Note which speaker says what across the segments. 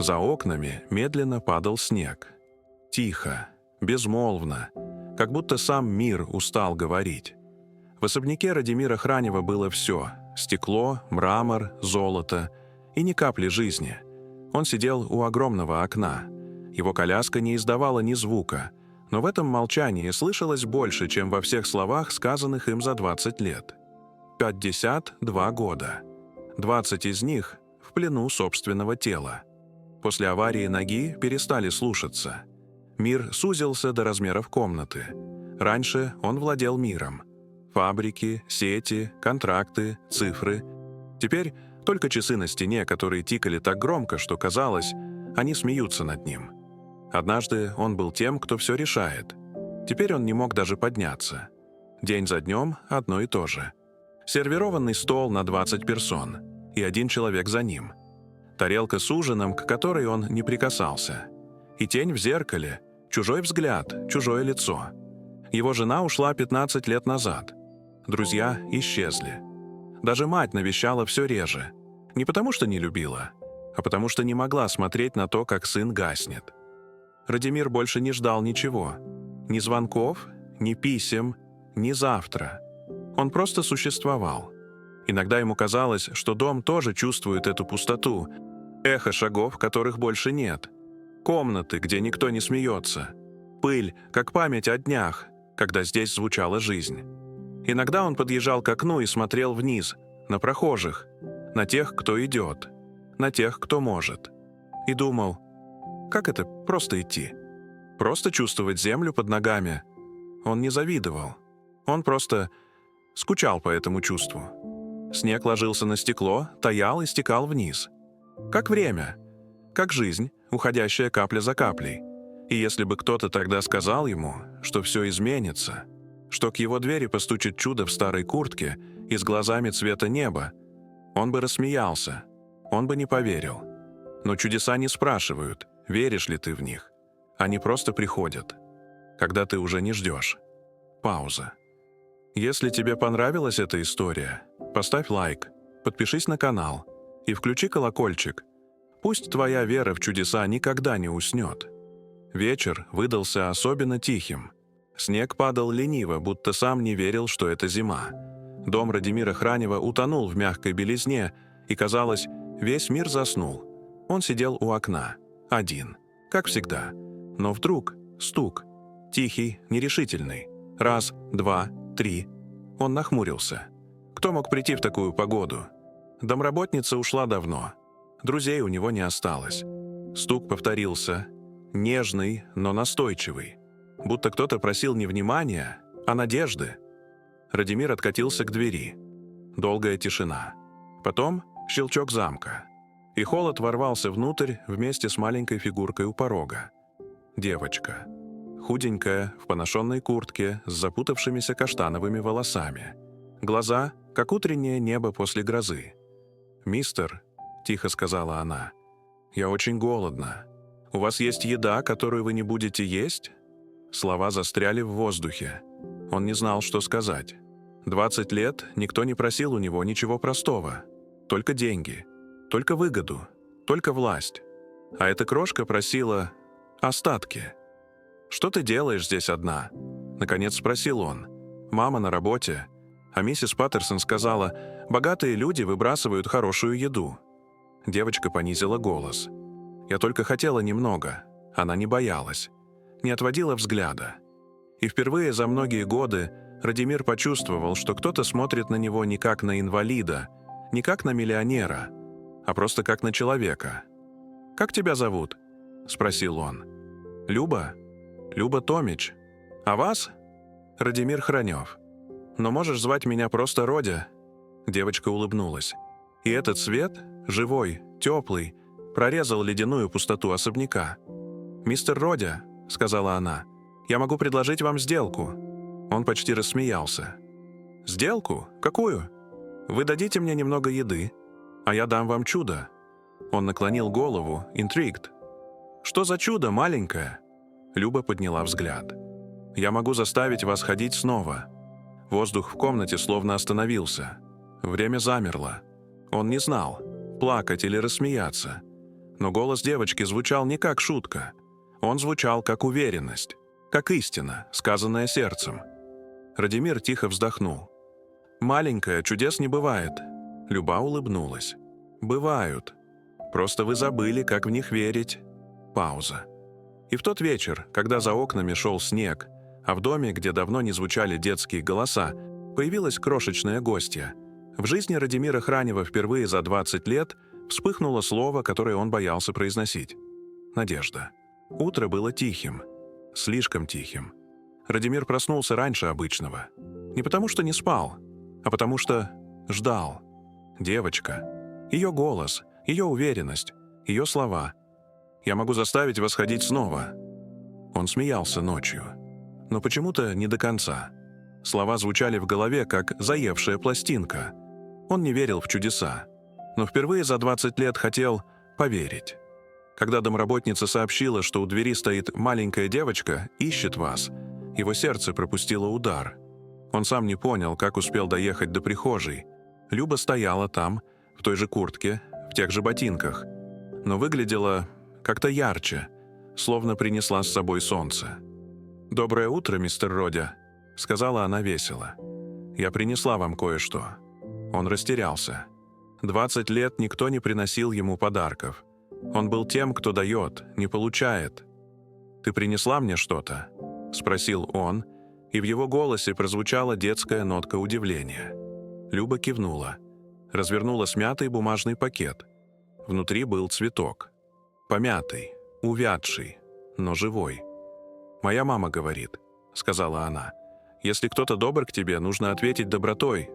Speaker 1: За окнами медленно падал снег. Тихо, безмолвно, как будто сам мир устал говорить. В особняке Радимира Хранева было все — стекло, мрамор, золото и ни капли жизни. Он сидел у огромного окна. Его коляска не издавала ни звука, но в этом молчании слышалось больше, чем во всех словах, сказанных им за 20 лет. 52 года. 20 из них в плену собственного тела. После аварии ноги перестали слушаться. Мир сузился до размеров комнаты. Раньше он владел миром. Фабрики, сети, контракты, цифры. Теперь только часы на стене, которые тикали так громко, что казалось, они смеются над ним. Однажды он был тем, кто все решает. Теперь он не мог даже подняться. День за днем одно и то же. Сервированный стол на 20 персон, и один человек за ним. Тарелка с ужином, к которой он не прикасался. И тень в зеркале, чужой взгляд, чужое лицо. Его жена ушла 15 лет назад. Друзья исчезли. Даже мать навещала все реже. Не потому что не любила, а потому что не могла смотреть на то, как сын гаснет. Радимир больше не ждал ничего. Ни звонков, ни писем, ни завтра. Он просто существовал. Иногда ему казалось, что дом тоже чувствует эту пустоту, эхо шагов, которых больше нет. Комнаты, где никто не смеется. Пыль, как память о днях, когда здесь звучала жизнь. Иногда он подъезжал к окну и смотрел вниз, на прохожих, на тех, кто идет, на тех, кто может. И думал, как это просто идти? Просто чувствовать землю под ногами. Он не завидовал. Он просто скучал по этому чувству. Снег ложился на стекло, таял и стекал вниз. Как время, как жизнь, уходящая капля за каплей. И если бы кто-то тогда сказал ему, что все изменится, что к его двери постучит чудо в старой куртке и с глазами цвета неба, он бы рассмеялся, он бы не поверил. Но чудеса не спрашивают, веришь ли ты в них. Они просто приходят, когда ты уже не ждешь. Пауза. Если тебе понравилась эта история, поставь лайк, подпишись на канал и включи колокольчик. Пусть твоя вера в чудеса никогда не уснет. Вечер выдался особенно тихим. Снег падал лениво, будто сам не верил, что это зима. Дом Радимира Хранева утонул в мягкой белизне, и, казалось, весь мир заснул. Он сидел у окна, один, как всегда. Но вдруг стук, тихий, нерешительный. Раз, два, три. Он нахмурился. Кто мог прийти в такую погоду? Домработница ушла давно. Друзей у него не осталось. Стук повторился, нежный, но настойчивый. Будто кто-то просил не внимания, а надежды. Радимир откатился к двери. Долгая тишина. Потом щелчок замка. И холод ворвался внутрь вместе с маленькой фигуркой у порога. Девочка. Худенькая, в поношенной куртке, с запутавшимися каштановыми волосами. Глаза, как утреннее небо после грозы. «Мистер», — тихо сказала она, — «я очень голодна. У вас есть еда, которую вы не будете есть?» Слова застряли в воздухе. Он не знал, что сказать. 20 лет никто не просил у него ничего простого. Только деньги, только выгоду, только власть. А эта крошка просила остатки. «Что ты делаешь здесь одна?» Наконец спросил он. «Мама на работе». А миссис Паттерсон сказала, «Богатые люди выбрасывают хорошую еду». Девочка понизила голос. «Я только хотела немного». Она не боялась. Не отводила взгляда. И впервые за многие годы Радимир почувствовал, что кто-то смотрит на него не как на инвалида, не как на миллионера, а просто как на человека. «Как тебя зовут?» — спросил он. «Люба? Люба Томич. А вас?» «Радимир Хранев. Но можешь звать меня просто Родя?» Девочка улыбнулась. И этот свет, живой, теплый, прорезал ледяную пустоту особняка. «Мистер Родя», — сказала она, — «я могу предложить вам сделку». Он почти рассмеялся. «Сделку? Какую? Вы дадите мне немного еды, а я дам вам чудо». Он наклонил голову, intrigued. «Что за чудо, маленькое?» Люба подняла взгляд. «Я могу заставить вас ходить снова». Воздух в комнате словно остановился. Время замерло. Он не знал, плакать или рассмеяться. Но голос девочки звучал не как шутка. Он звучал как уверенность, как истина, сказанная сердцем. Радимир тихо вздохнул. «Маленькая, чудес не бывает». Люба улыбнулась. «Бывают. Просто вы забыли, как в них верить». Пауза. И в тот вечер, когда за окнами шел снег, а в доме, где давно не звучали детские голоса, появилась крошечная гостья, в жизни Радимира Хранева впервые за 20 лет вспыхнуло слово, которое он боялся произносить. Надежда. Утро было тихим. Слишком тихим. Радимир проснулся раньше обычного. Не потому что не спал, а потому что ждал. Девочка. Ее голос, ее уверенность, ее слова. «Я могу заставить вас ходить снова». Он смеялся ночью. Но почему-то не до конца. Слова звучали в голове, как заевшая пластинка. Он не верил в чудеса. Но впервые за 20 лет хотел поверить. Когда домработница сообщила, что у двери стоит маленькая девочка, ищет вас, его сердце пропустило удар. Он сам не понял, как успел доехать до прихожей. Люба стояла там, в той же куртке, в тех же ботинках. Но выглядела как-то ярче, словно принесла с собой солнце. «Доброе утро, мистер Родя», — сказала она весело. «Я принесла вам кое-что». Он растерялся. 20 лет никто не приносил ему подарков. Он был тем, кто дает, не получает. «Ты принесла мне что-то?» — спросил он, и в его голосе прозвучала детская нотка удивления. Люба кивнула. Развернула смятый бумажный пакет. Внутри был цветок. Помятый, увядший, но живой. «Моя мама говорит», — сказала она, «если кто-то добр к тебе, нужно ответить добротой.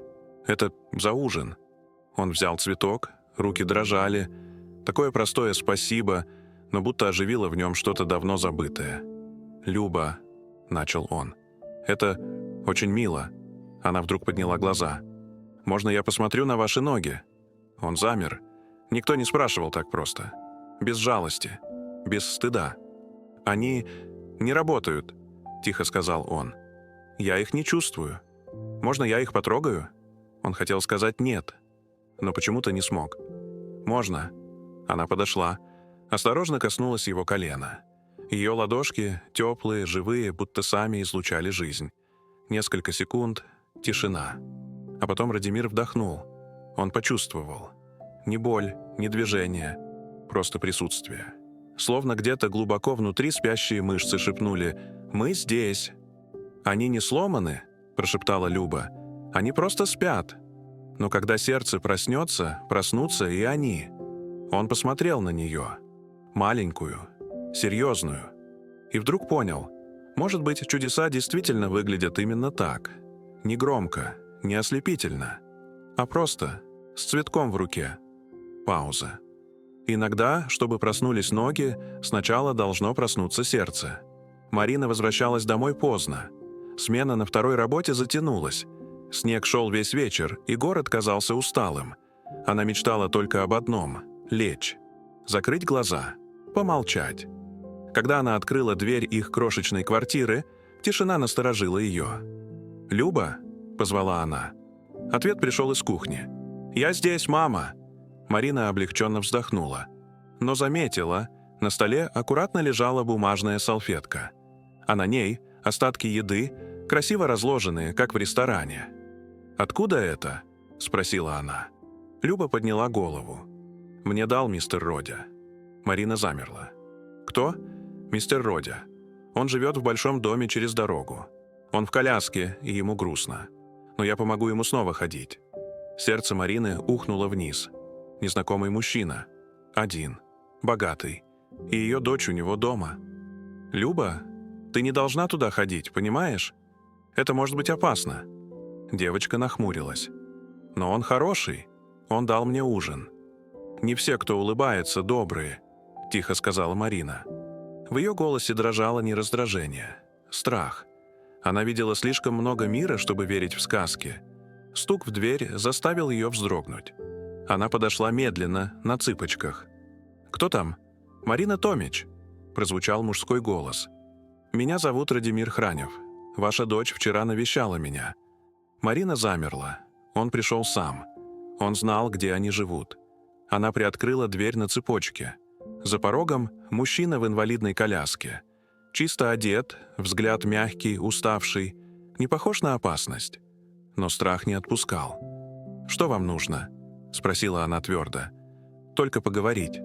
Speaker 1: Это за ужин». Он взял цветок, руки дрожали. Такое простое «спасибо», но будто оживило в нем что-то давно забытое. «Люба», — начал он, — «это очень мило». Она вдруг подняла глаза. «Можно я посмотрю на ваши ноги?» Он замер. Никто не спрашивал так просто. Без жалости, без стыда. «Они не работают», — тихо сказал он. «Я их не чувствую. Можно я их потрогаю?» Он хотел сказать «нет», но почему-то не смог. «Можно». Она подошла, осторожно коснулась его колена. Ее ладошки, теплые, живые, будто сами излучали жизнь. Несколько секунд — тишина. А потом Радимир вдохнул. Он почувствовал. Ни боль, ни движение, просто присутствие. Словно где-то глубоко внутри спящие мышцы шепнули «Мы здесь». «Они не сломаны», — прошептала Люба. «Они просто спят». Но когда сердце проснется, проснутся и они. Он посмотрел на нее. Маленькую, серьезную. И вдруг понял, может быть, чудеса действительно выглядят именно так. Не громко, не ослепительно, а просто с цветком в руке. Пауза. Иногда, чтобы проснулись ноги, сначала должно проснуться сердце. Марина возвращалась домой поздно. Смена на второй работе затянулась. Снег шел весь вечер, и город казался усталым. Она мечтала только об одном — лечь, закрыть глаза, помолчать. Когда она открыла дверь их крошечной квартиры, тишина насторожила ее. «Люба?» — позвала она. Ответ пришел из кухни. «Я здесь, мама!» Марина облегченно вздохнула. Но заметила, на столе аккуратно лежала бумажная салфетка. А на ней остатки еды, красиво разложенные, как в ресторане. «Откуда это?» — спросила она. Люба подняла голову. «Мне дал мистер Родя». Марина замерла. «Кто?» «Мистер Родя. Он живет в большом доме через дорогу. Он в коляске, и ему грустно. Но я помогу ему снова ходить». Сердце Марины ухнуло вниз. Незнакомый мужчина. Один. Богатый. И ее дочь у него дома. «Люба, ты не должна туда ходить, понимаешь? Это может быть опасно». Девочка нахмурилась. «Но он хороший. Он дал мне ужин». «Не все, кто улыбается, добрые», — тихо сказала Марина. В ее голосе дрожало не раздражение, страх. Она видела слишком много мира, чтобы верить в сказки. Стук в дверь заставил ее вздрогнуть. Она подошла медленно, на цыпочках. «Кто там?» «Марина Томич», — прозвучал мужской голос. «Меня зовут Радимир Хранев. Ваша дочь вчера навещала меня». Марина замерла. Он пришел сам. Он знал, где они живут. Она приоткрыла дверь на цепочке. За порогом мужчина в инвалидной коляске. Чисто одет, взгляд мягкий, уставший, не похож на опасность. Но страх не отпускал. «Что вам нужно?» — спросила она твердо. «Только поговорить.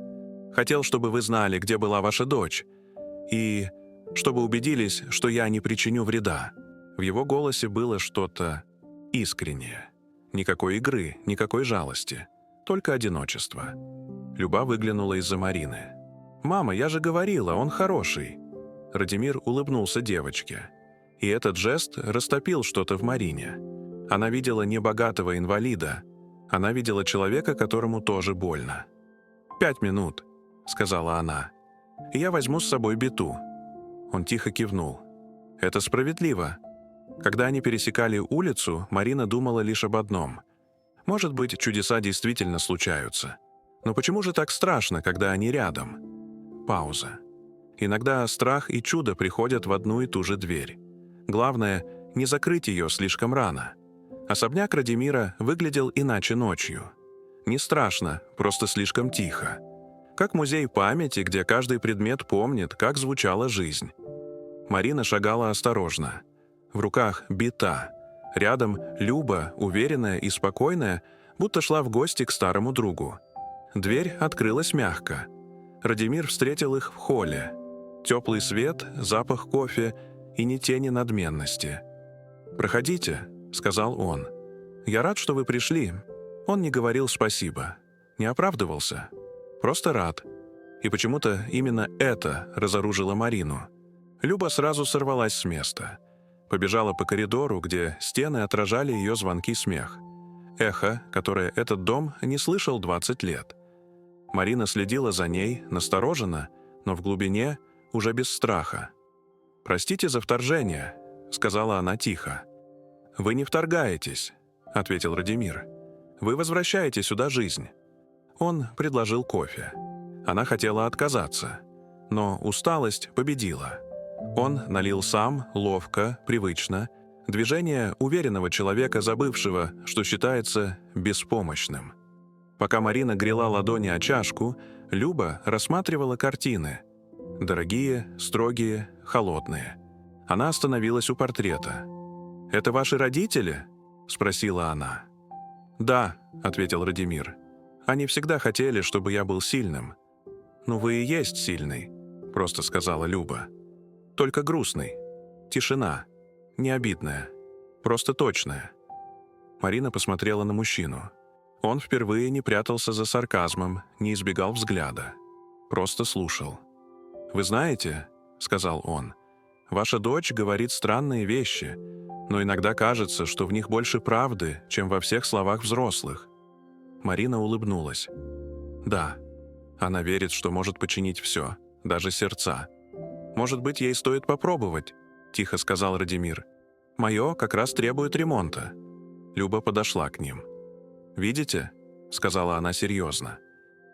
Speaker 1: Хотел, чтобы вы знали, где была ваша дочь, и чтобы убедились, что я не причиню вреда». В его голосе было что-то искреннее. Никакой игры, никакой жалости, только одиночество. Люба выглянула из-за Марины. «Мама, я же говорила, он хороший». Радимир улыбнулся девочке. И этот жест растопил что-то в Марине. Она видела не богатого инвалида, она видела человека, которому тоже больно. «5 минут», — сказала она. «И я возьму с собой Бету». Он тихо кивнул. «Это справедливо». Когда они пересекали улицу, Марина думала лишь об одном. Может быть, чудеса действительно случаются. Но почему же так страшно, когда они рядом? Пауза. Иногда страх и чудо приходят в одну и ту же дверь. Главное, не закрыть ее слишком рано. Особняк Радимира выглядел иначе ночью. Не страшно, просто слишком тихо. Как музей памяти, где каждый предмет помнит, как звучала жизнь. Марина шагала осторожно. В руках Бета. Рядом Люба, уверенная и спокойная, будто шла в гости к старому другу. Дверь открылась мягко. Радимир встретил их в холле. Теплый свет, запах кофе и ни тени надменности. «Проходите», — сказал он. «Я рад, что вы пришли». Он не говорил спасибо, не оправдывался. Просто рад. И почему-то именно это разоружило Марину. Люба сразу сорвалась с места. Побежала по коридору, где стены отражали ее звонки смех. Эхо, которое этот дом не слышал 20 лет. Марина следила за ней, настороженно, но в глубине уже без страха. «Простите за вторжение», — сказала она тихо. «Вы не вторгаетесь», — ответил Радимир. «Вы возвращаете сюда жизнь». Он предложил кофе. Она хотела отказаться, но усталость победила. Он налил сам, ловко, привычно, движение уверенного человека, забывшего, что считается беспомощным. Пока Марина грела ладони о чашку, Люба рассматривала картины. Дорогие, строгие, холодные. Она остановилась у портрета. «Это ваши родители?» — спросила она. «Да», — ответил Радимир. «Они всегда хотели, чтобы я был сильным». «Ну вы и есть сильный», — просто сказала Люба. «Только грустный. Тишина. Не обидная. Просто точная». Марина посмотрела на мужчину. Он впервые не прятался за сарказмом, не избегал взгляда. Просто слушал. «Вы знаете, — сказал он, — ваша дочь говорит странные вещи, но иногда кажется, что в них больше правды, чем во всех словах взрослых». Марина улыбнулась. «Да, она верит, что может починить все, даже сердца. Может быть, ей стоит попробовать», — тихо сказал Радимир. «Мое как раз требует ремонта». Люба подошла к ним. «Видите?» — сказала она серьезно.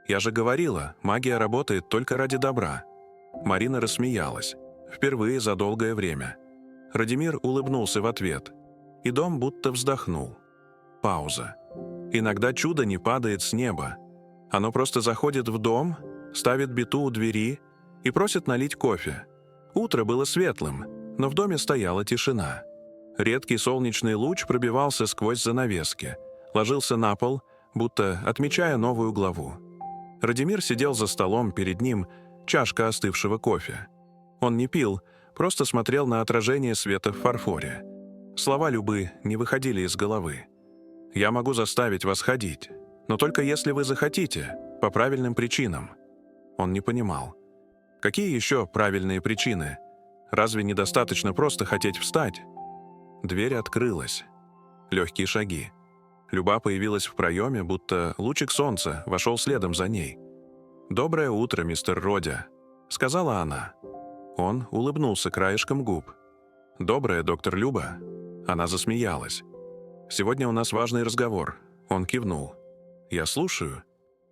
Speaker 1: «Я же говорила, магия работает только ради добра». Марина рассмеялась. Впервые за долгое время. Радимир улыбнулся в ответ. И дом будто вздохнул. Пауза. Иногда чудо не падает с неба. Оно просто заходит в дом, ставит Бету у двери и просит налить кофе. Утро было светлым, но в доме стояла тишина. Редкий солнечный луч пробивался сквозь занавески, ложился на пол, будто отмечая новую главу. Радимир сидел за столом, перед ним чашка остывшего кофе. Он не пил, просто смотрел на отражение света в фарфоре. Слова Любы не выходили из головы. «Я могу заставить вас ходить, но только если вы захотите, по правильным причинам». Он не понимал. Какие еще правильные причины? Разве недостаточно просто хотеть встать? Дверь открылась. Легкие шаги. Люба появилась в проеме, будто лучик солнца вошел следом за ней. «Доброе утро, мистер Родя», — сказала она. Он улыбнулся краешком губ. «Доброе, доктор Люба». Она засмеялась. «Сегодня у нас важный разговор». Он кивнул. «Я слушаю.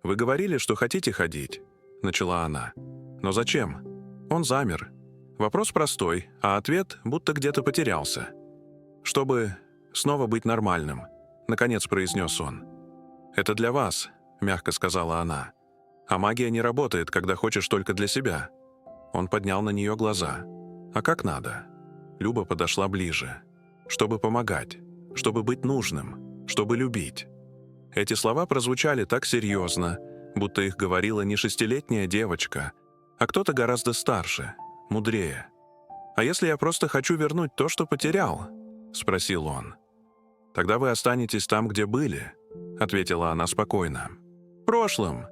Speaker 1: Вы говорили, что хотите ходить», — начала она. «Но зачем?» Он замер. Вопрос простой, а ответ будто где-то потерялся. «Чтобы снова быть нормальным», — наконец произнес он. «Это для вас», — мягко сказала она. А магия не работает, когда хочешь только для себя». Он поднял на нее глаза. «А как надо?» Люба подошла ближе. «Чтобы помогать, чтобы быть нужным, чтобы любить». Эти слова прозвучали так серьезно, будто их говорила не 6-летняя девочка, а кто-то гораздо старше, мудрее. «А если я просто хочу вернуть то, что потерял?» — спросил он. «Тогда вы останетесь там, где были», — ответила она спокойно. «В прошлом».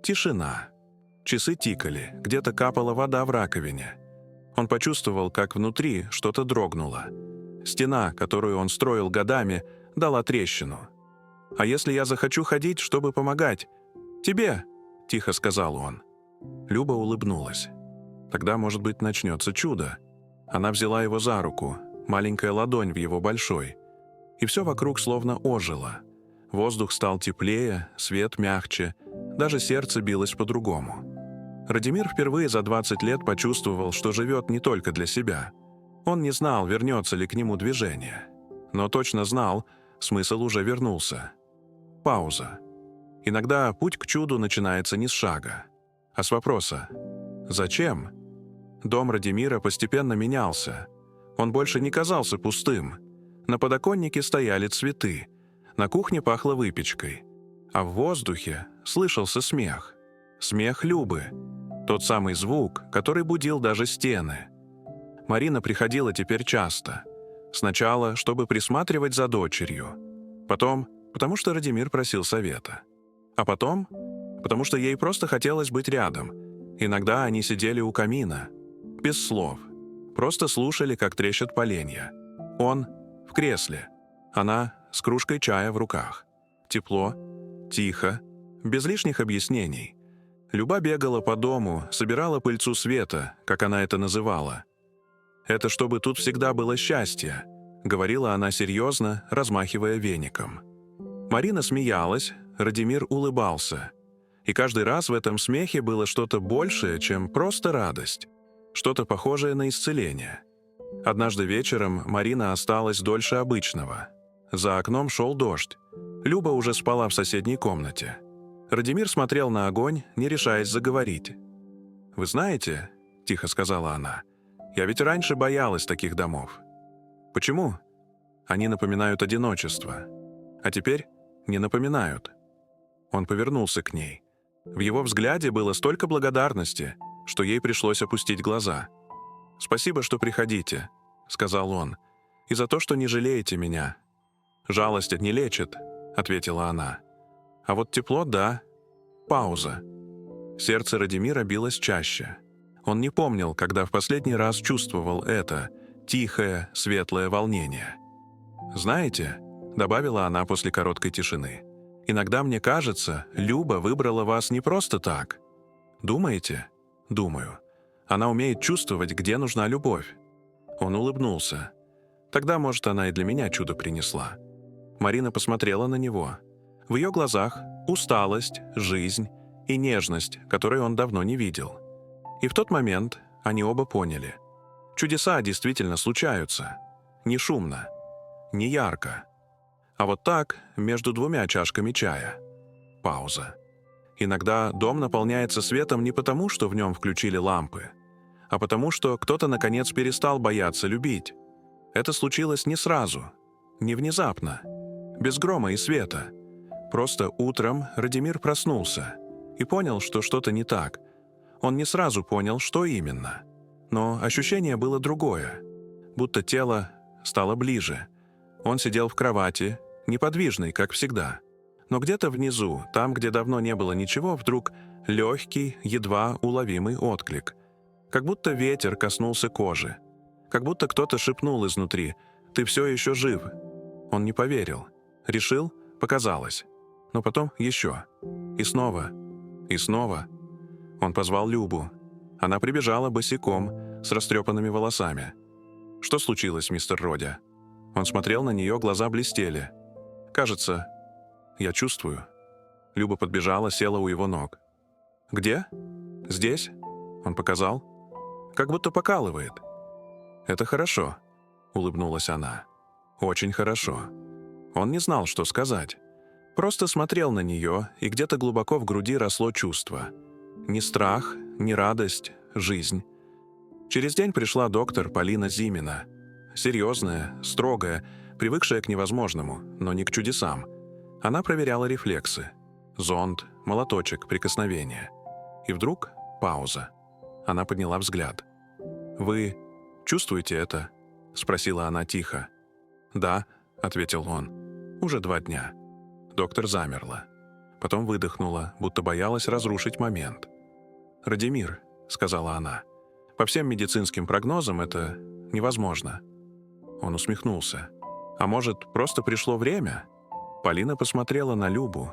Speaker 1: Тишина. Часы тикали, где-то капала вода в раковине. Он почувствовал, как внутри что-то дрогнуло. Стена, которую он строил годами, дала трещину. «А если я захочу ходить, чтобы помогать?» «Тебе», — тихо сказал он. Люба улыбнулась. «Тогда, может быть, начнется чудо». Она взяла его за руку, маленькая ладонь в его большой. И все вокруг словно ожило. Воздух стал теплее, свет мягче, даже сердце билось по-другому. Радимир впервые за 20 лет почувствовал, что живет не только для себя. Он не знал, вернется ли к нему движение. Но точно знал, смысл уже вернулся. Пауза. Иногда путь к чуду начинается не с шага, а с вопроса «Зачем?». Дом Радимира постепенно менялся. Он больше не казался пустым. На подоконнике стояли цветы, на кухне пахло выпечкой, а в воздухе слышался смех. Смех Любы. Тот самый звук, который будил даже стены. Марина приходила теперь часто. Сначала, чтобы присматривать за дочерью. Потом, потому что Радимир просил совета. А потом, потому что ей просто хотелось быть рядом. Иногда они сидели у камина. Без слов. Просто слушали, как трещат поленья. Он в кресле. Она с кружкой чая в руках. Тепло, тихо, без лишних объяснений. Люба бегала по дому, собирала пыльцу света, как она это называла. «Это чтобы тут всегда было счастье», — говорила она серьезно, размахивая веником. Марина смеялась, Радимир улыбался. И каждый раз в этом смехе было что-то большее, чем просто радость. Что-то похожее на исцеление. Однажды вечером Марина осталась дольше обычного. За окном шел дождь. Люба уже спала в соседней комнате. Радимир смотрел на огонь, не решаясь заговорить. «Вы знаете, — тихо сказала она, — я ведь раньше боялась таких домов. Почему? Они напоминают одиночество. А теперь не напоминают». Он повернулся к ней. В его взгляде было столько благодарности, что ей пришлось опустить глаза. «Спасибо, что приходите», — сказал он, — «и за то, что не жалеете меня». «Жалость не лечит», — ответила она. «А вот тепло — да». Пауза. Сердце Радимира билось чаще. Он не помнил, когда в последний раз чувствовал это тихое, светлое волнение. «Знаете», — добавила она после короткой тишины, — «иногда мне кажется, Люба выбрала вас не просто так». «Думаете?» «Думаю. Она умеет чувствовать, где нужна любовь». Он улыбнулся. «Тогда, может, она и для меня чудо принесла». Марина посмотрела на него. В ее глазах усталость, жизнь и нежность, которой он давно не видел. И в тот момент они оба поняли. Чудеса действительно случаются. Не шумно, не ярко. А вот так, между двумя чашками чая. Пауза. Иногда дом наполняется светом не потому, что в нем включили лампы, а потому, что кто-то, наконец, перестал бояться любить. Это случилось не сразу, не внезапно, без грома и света. Просто утром Радимир проснулся и понял, что что-то не так. Он не сразу понял, что именно. Но ощущение было другое, будто тело стало ближе. Он сидел в кровати, неподвижный, как всегда. Но где-то внизу, там, где давно не было ничего, вдруг легкий, едва уловимый отклик. Как будто ветер коснулся кожи. Как будто кто-то шепнул изнутри: «Ты все еще жив». Он не поверил. Решил, показалось. Но потом еще. И снова. И снова. Он позвал Любу. Она прибежала босиком, с растрепанными волосами. «Что случилось, мистер Родя?» Он смотрел на нее, глаза блестели. «Кажется, я чувствую». Люба подбежала, села у его ног. «Где?» «Здесь?» Он показал. «Как будто покалывает». «Это хорошо», — улыбнулась она. «Очень хорошо». Он не знал, что сказать. Просто смотрел на нее, и где-то глубоко в груди росло чувство. Не страх, не радость, жизнь. Через день пришла доктор Полина Зимина. Серьезная, строгая, привыкшая к невозможному, но не к чудесам. Она проверяла рефлексы. Зонд, молоточек, прикосновение. И вдруг пауза. Она подняла взгляд. «Вы чувствуете это?» — спросила она тихо. «Да», — ответил он. «Уже 2 дня». Доктор замерла. Потом выдохнула, будто боялась разрушить момент. «Радимир», — сказала она, — «по всем медицинским прогнозам это невозможно». Он усмехнулся. «А может, просто пришло время?» Полина посмотрела на Любу.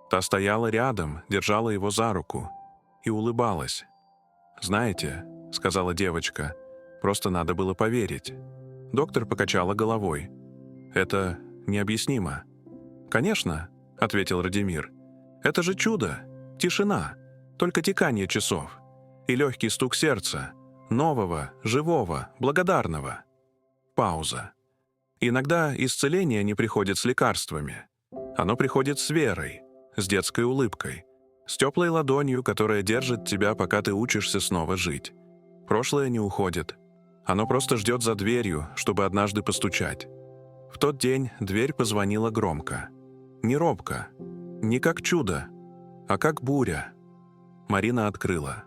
Speaker 1: Та стояла рядом, держала его за руку и улыбалась. «Знаете», — сказала девочка, — «просто надо было поверить». Доктор покачала головой. «Это необъяснимо». «Конечно», — ответил Радимир. «Это же чудо, тишина, только тикание часов и легкий стук сердца, нового, живого, благодарного». Пауза. Иногда исцеление не приходит с лекарствами. Оно приходит с верой, с детской улыбкой, с теплой ладонью, которая держит тебя, пока ты учишься снова жить. Прошлое не уходит. Оно просто ждет за дверью, чтобы однажды постучать. В тот день дверь позвонила громко. Не робко, не как чудо, а как буря. Марина открыла.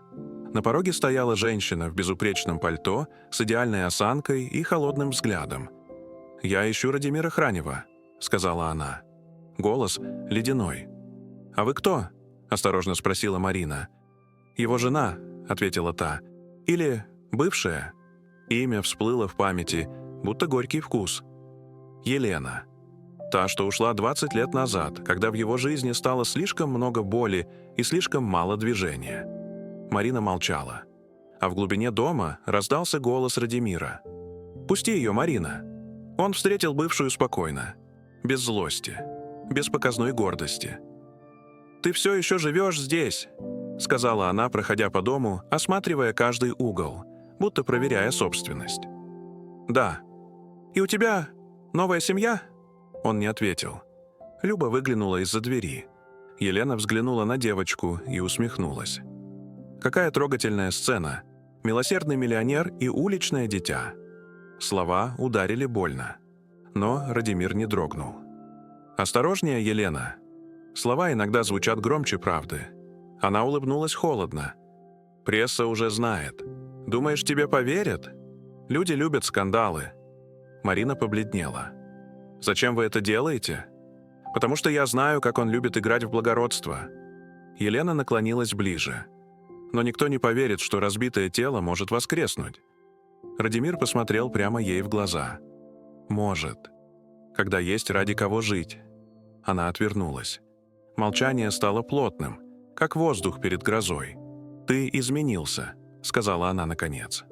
Speaker 1: На пороге стояла женщина в безупречном пальто с идеальной осанкой и холодным взглядом. «Я ищу Радимира Хранева», — сказала она. Голос ледяной. «А вы кто?» — осторожно спросила Марина. «Его жена», — ответила та. «Или бывшая». Имя всплыло в памяти, будто горький вкус. Елена. Та, что ушла 20 лет назад, когда в его жизни стало слишком много боли и слишком мало движения. Марина молчала. А в глубине дома раздался голос Радимира. «Пусти ее, Марина». Он встретил бывшую спокойно, без злости, без показной гордости. «Ты все еще живешь здесь», — сказала она, проходя по дому, осматривая каждый угол, будто проверяя собственность. «Да. И у тебя новая семья?» Он не ответил. Люба выглянула из-за двери. Елена взглянула на девочку и усмехнулась. Какая трогательная сцена. Милосердный миллионер и уличное дитя. Слова ударили больно. Но Радимир не дрогнул. «Осторожнее, Елена». Слова иногда звучат громче правды. Она улыбнулась холодно. «Пресса уже знает. Думаешь, тебе поверят? Люди любят скандалы». Марина побледнела. «Зачем вы это делаете?» «Потому что я знаю, как он любит играть в благородство». Елена наклонилась ближе. «Но никто не поверит, что разбитое тело может воскреснуть». Радимир посмотрел прямо ей в глаза. «Может. Когда есть ради кого жить». Она отвернулась. Молчание стало плотным, как воздух перед грозой. «Ты изменился», — сказала она наконец.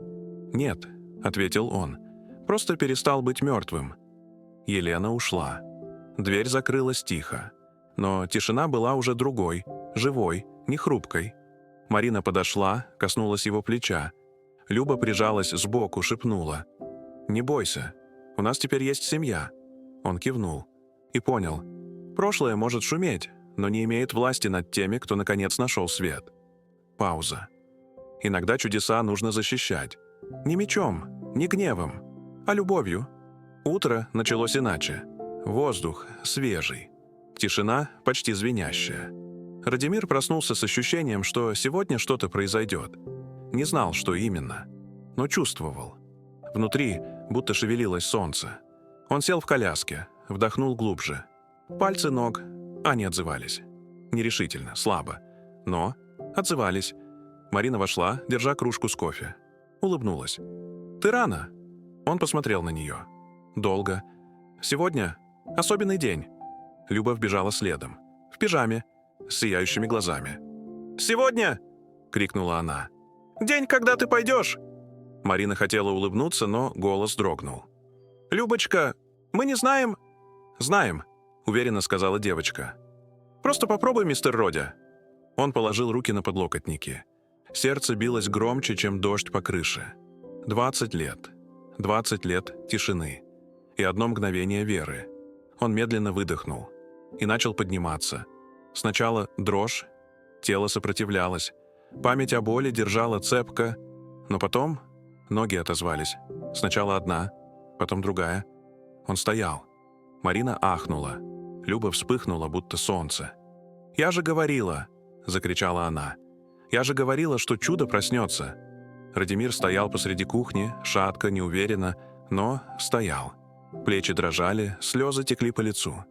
Speaker 1: «Нет», — ответил он, — «просто перестал быть мертвым». Елена ушла. Дверь закрылась тихо. Но тишина была уже другой, живой, не хрупкой. Марина подошла, коснулась его плеча. Люба прижалась сбоку, шепнула. «Не бойся, у нас теперь есть семья». Он кивнул. И понял. Прошлое может шуметь, но не имеет власти над теми, кто наконец нашел свет. Пауза. Иногда чудеса нужно защищать. Не мечом, не гневом, а любовью. Утро началось иначе. Воздух свежий. Тишина почти звенящая. Радимир проснулся с ощущением, что сегодня что-то произойдет. Не знал, что именно, но чувствовал. Внутри будто шевелилось солнце. Он сел в коляске, вдохнул глубже. Пальцы ног, они отзывались. Нерешительно, слабо. Но отзывались. Марина вошла, держа кружку с кофе. Улыбнулась. «Ты рано?» Он посмотрел на нее. «Долго. Сегодня особенный день». Люба вбежала следом. В пижаме, с сияющими глазами. «Сегодня!» — крикнула она. «День, когда ты пойдешь!» Марина хотела улыбнуться, но голос дрогнул. «Любочка, мы не знаем...» «Знаем», — уверенно сказала девочка. «Просто попробуй, мистер Родя». Он положил руки на подлокотники. Сердце билось громче, чем дождь по крыше. 20 лет. 20 лет тишины. И одно мгновение веры. Он медленно выдохнул. и начал подниматься. Сначала дрожь, тело сопротивлялось, память о боли держала цепко, но потом ноги отозвались. Сначала одна, потом другая. Он стоял. Марина ахнула. Люба вспыхнула, будто солнце. «Я же говорила!» — закричала она. «Я же говорила, что чудо проснется!» Радимир стоял посреди кухни, шатко, неуверенно, но стоял. Плечи дрожали, слезы текли по лицу.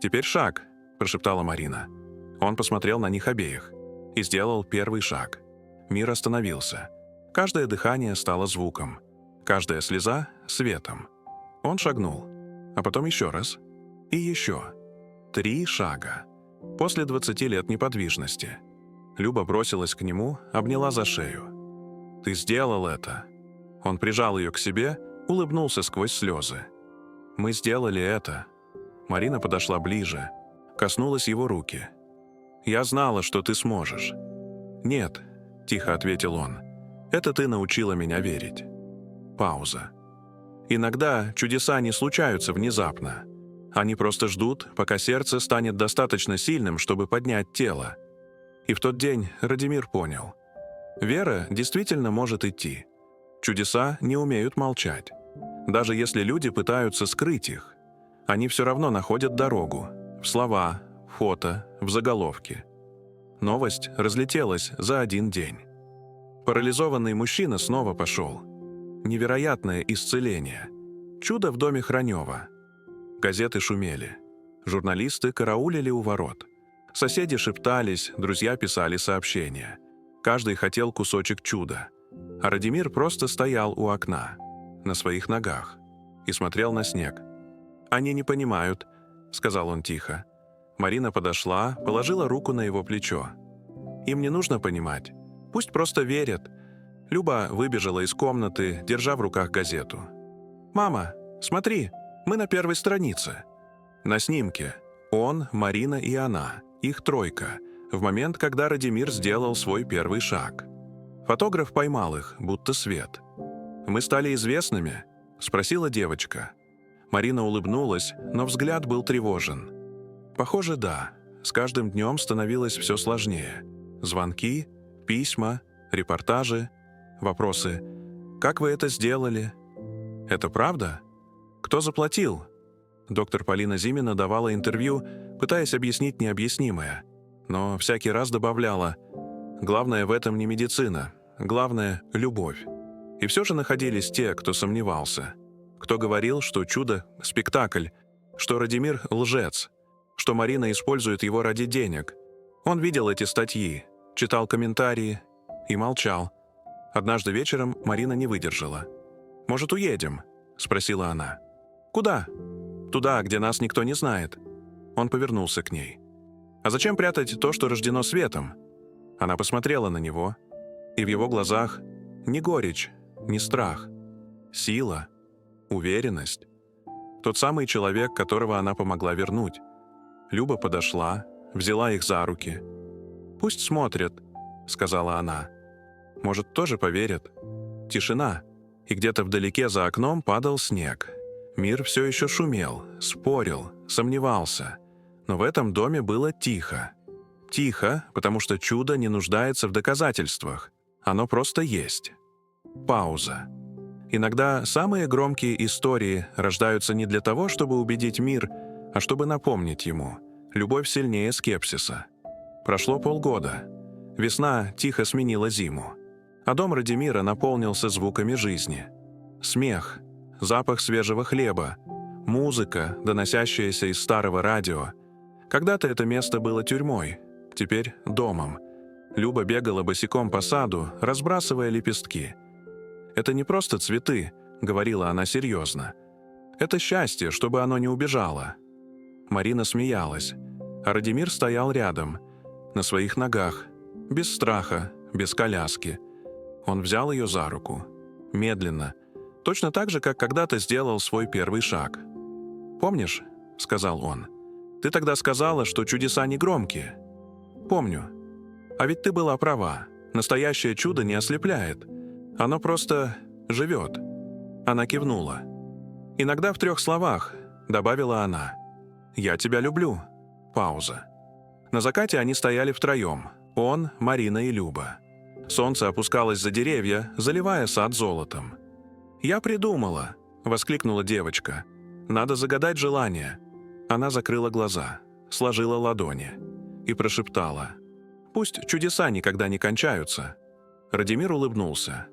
Speaker 1: «Теперь шаг!» — прошептала Марина. Он посмотрел на них обеих и сделал первый шаг. Мир остановился. Каждое дыхание стало звуком. Каждая слеза — светом. Он шагнул. А потом еще раз. И еще. 3 шага. После 20 лет неподвижности. Люба бросилась к нему, обняла за шею. «Ты сделал это!» Он прижал ее к себе, улыбнулся сквозь слезы. «Мы сделали это!» Марина подошла ближе, коснулась его руки. «Я знала, что ты сможешь». «Нет», — тихо ответил он, — «это ты научила меня верить». Пауза. Иногда чудеса не случаются внезапно. Они просто ждут, пока сердце станет достаточно сильным, чтобы поднять тело. И в тот день Радимир понял. Вера действительно может идти. Чудеса не умеют молчать. Даже если люди пытаются скрыть их, они все равно находят дорогу. В слова, в фото, в заголовки. Новость разлетелась за один день. Парализованный мужчина снова пошел. Невероятное исцеление. Чудо в доме Хранева. Газеты шумели. Журналисты караулили у ворот. Соседи шептались, друзья писали сообщения. Каждый хотел кусочек чуда. А Радимир просто стоял у окна, на своих ногах, и смотрел на снег. «Они не понимают», — сказал он тихо. Марина подошла, положила руку на его плечо. «Им не нужно понимать. Пусть просто верят». Люба выбежала из комнаты, держа в руках газету. «Мама, смотри, мы на первой странице». На снимке он, Марина и она, их тройка, в момент, когда Радимир сделал свой первый шаг. Фотограф поймал их, будто свет. «Мы стали известными?» — спросила девочка. Марина улыбнулась, но взгляд был тревожен. «Похоже, да. С каждым днем становилось все сложнее. Звонки, письма, репортажи, вопросы. Как вы это сделали? Это правда? Кто заплатил?» Доктор Полина Зимина давала интервью, пытаясь объяснить необъяснимое, но всякий раз добавляла: «Главное в этом не медицина, главное — любовь». И все же находились те, кто сомневался, кто говорил, что чудо — спектакль, что Радимир — лжец, что Марина использует его ради денег. Он видел эти статьи, читал комментарии и молчал. Однажды вечером Марина не выдержала. «Может, уедем?» — спросила она. «Куда?» «Туда, где нас никто не знает». Он повернулся к ней. «А зачем прятать то, что рождено светом?» Она посмотрела на него, и в его глазах не горечь, не страх, сила, уверенность. Тот самый человек, которого она помогла вернуть. Люба подошла, взяла их за руки. «Пусть смотрят», — сказала она. «Может, тоже поверят?» Тишина, и где-то вдалеке за окном падал снег. Мир все еще шумел, спорил, сомневался. Но в этом доме было тихо. Тихо, потому что чудо не нуждается в доказательствах. Оно просто есть. Пауза. Иногда самые громкие истории рождаются не для того, чтобы убедить мир, а чтобы напомнить ему: любовь сильнее скепсиса. Прошло полгода. Весна тихо сменила зиму. А дом Радимира наполнился звуками жизни. Смех, запах свежего хлеба, музыка, доносящаяся из старого радио. Когда-то это место было тюрьмой, теперь домом. Люба бегала босиком по саду, разбрасывая лепестки. «Это не просто цветы», — говорила она серьезно. «Это счастье, чтобы оно не убежало». Марина смеялась, а Радимир стоял рядом, на своих ногах, без страха, без коляски. Он взял ее за руку, медленно, точно так же, как когда-то сделал свой первый шаг. «Помнишь?» — сказал он. «Ты тогда сказала, что чудеса не громкие». «Помню. А ведь ты была права. Настоящее чудо не ослепляет. Оно просто живет». Она кивнула. «Иногда в 3 словах», — добавила она. «Я тебя люблю». Пауза. На закате они стояли втроем. Он, Марина и Люба. Солнце опускалось за деревья, заливая сад золотом. «Я придумала!» — воскликнула девочка. «Надо загадать желание». Она закрыла глаза, сложила ладони и прошептала: «Пусть чудеса никогда не кончаются». Радимир улыбнулся.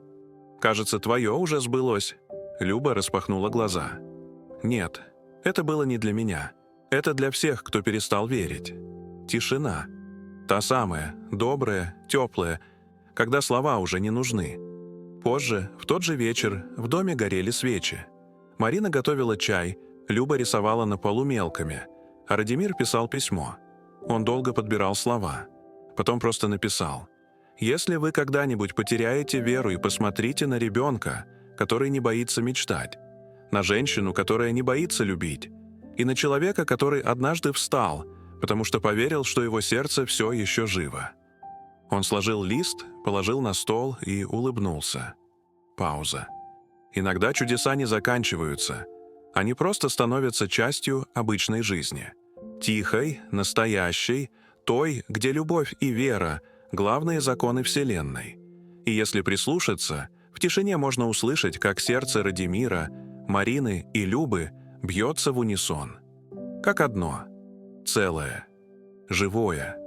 Speaker 1: «Кажется, твое уже сбылось». Люба распахнула глаза. «Нет, это было не для меня. Это для всех, кто перестал верить». Тишина. Та самая, добрая, теплая, когда слова уже не нужны. Позже, в тот же вечер, в доме горели свечи. Марина готовила чай, Люба рисовала на полу мелками, а Радимир писал письмо. Он долго подбирал слова. Потом просто написал: «Если вы когда-нибудь потеряете веру и посмотрите на ребенка, который не боится мечтать, на женщину, которая не боится любить, и на человека, который однажды встал, потому что поверил, что его сердце все еще живо». Он сложил лист, положил на стол и улыбнулся. Пауза. Иногда чудеса не заканчиваются. Они просто становятся частью обычной жизни. Тихой, настоящей, той, где любовь и вера — главные законы Вселенной. И если прислушаться, в тишине можно услышать, как сердце Радимира, Марины и Любы бьется в унисон. Как одно. Целое. Живое.